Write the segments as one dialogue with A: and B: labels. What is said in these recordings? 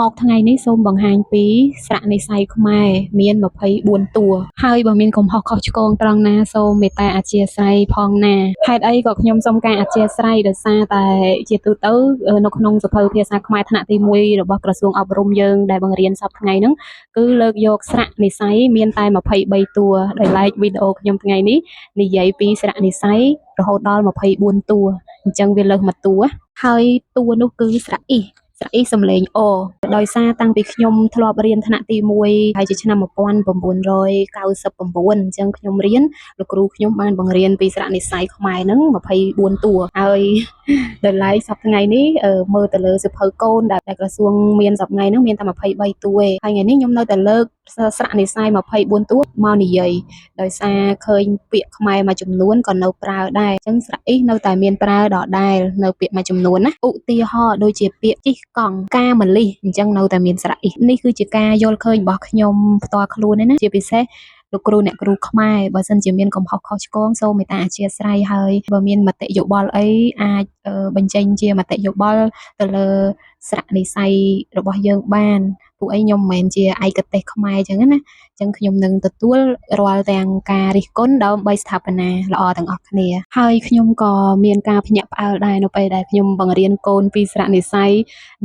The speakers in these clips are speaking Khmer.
A: មកថ្ងៃនេះសូមបង្ហាញពីស្រៈនិស្ស័យខ្មែរមាន24តួហើយបើមានកំហុសខុសឆ្គងត្រង់ណាសូមមេត្តាអធ្យាស្រ័យផងណាហេតុអីក៏ខ្ញុំសូមការអធ្យាស្រ័យដោយសារតែជាទូទៅនៅក្នុងសភៅភាសាខ្មែរថ្នាក់ទី1របស់ក្រសួងអប់រំយើងដែលបង្រៀនសប្តាហ៍ថ្ងៃហ្នឹងគឺលើកយកស្រៈនិស្ស័យមានតែ23តួដោយឡែកវីដេអូខ្ញុំថ្ងៃនេះនិយាយពីស្រៈនិស្ស័យរហូតដល់24តួអញ្ចឹងវាលើសមួយតួហើយតួនោះគឺស្រៈអ៊ីសំលេងអដោយសារតាំងពីខ្ញុំធ្លាប់រៀនថ្នាក់ទី1ហើយជាឆ្នាំ1999អញ្ចឹងខ្ញុំរៀនលោកគ្រូខ្ញុំបានបង្រៀនពីស្រៈនិស្ស័យខ្មែរហ្នឹង24តួហើយដោយឡែកសប្តាហ៍ថ្ងៃនេះមើលទៅលើសៀវភៅកូនដែលក្រសួងមានសប្តាហ៍ថ្ងៃហ្នឹងមានតែ23តួឯងហើយថ្ងៃនេះខ្ញុំនៅតែលើកស្រៈនិស្ស័យ24តួមកនិយាយដោយសារឃើញពាក្យខ្មែរមួយចំនួនក៏នៅប្រើដែរអញ្ចឹងស្រៈអ៊ីនៅតែមានប្រើដដែលនៅពាក្យមួយចំនួនណាឧទាហរណ៍ដូចជាពាក្យជិះកង់ការមលិះអញ្ចឹងនៅតែមានស្រៈអ៊ីនេះគឺជាការយល់ឃើញរបស់ខ្ញុំផ្ទាល់ខ្លួនទេណាជាពិសេសលោកគ្រូអ្នកគ្រូខ្មែរបើសិនជាមានកំហុសខុសឆ្គងសូមមេត្តាអធ្យាស្រ័យហើយបើមានមតិយោបល់អីអាចបញ្ចេញជាមតិយោបល់ទៅលើស្រៈនិស្ស័យរបស់យើងបានពួកអីខ្ញុំមិនមែនជាឯកទេសខ្មែរអញ្ចឹងណាអញ្ចឹងខ្ញុំនឹងទទួលរាល់ទាំងការរិះគន់ដើម្បីស្ថាបនាល្អទាំងអស់គ្នាហើយខ្ញុំក៏មានការភ្ញាក់ផ្អើលដែរនៅពេលដែលខ្ញុំបង្រៀនកូនពីស្រៈនិស្ស័យ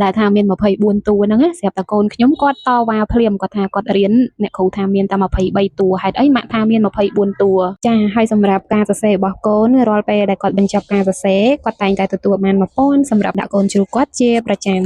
A: ដែលថាមាន24តួហ្នឹងស្រាប់តែកូនខ្ញុំគាត់តវ៉ាភ្លាមគាត់ថាគាត់រៀនអ្នកគ្រូថាមានតែ23តួហេតុអីម៉ាក់ថាមាន24តួចាហើយសម្រាប់ការសរសេររបស់កូនរាល់ពេលដែលគាត់បញ្ចប់ការសរសេរគាត់តែងតែទទួលបាន1000សម្រាប់ដាក់កូនជ្រូកគាត់ជាប្រចាំ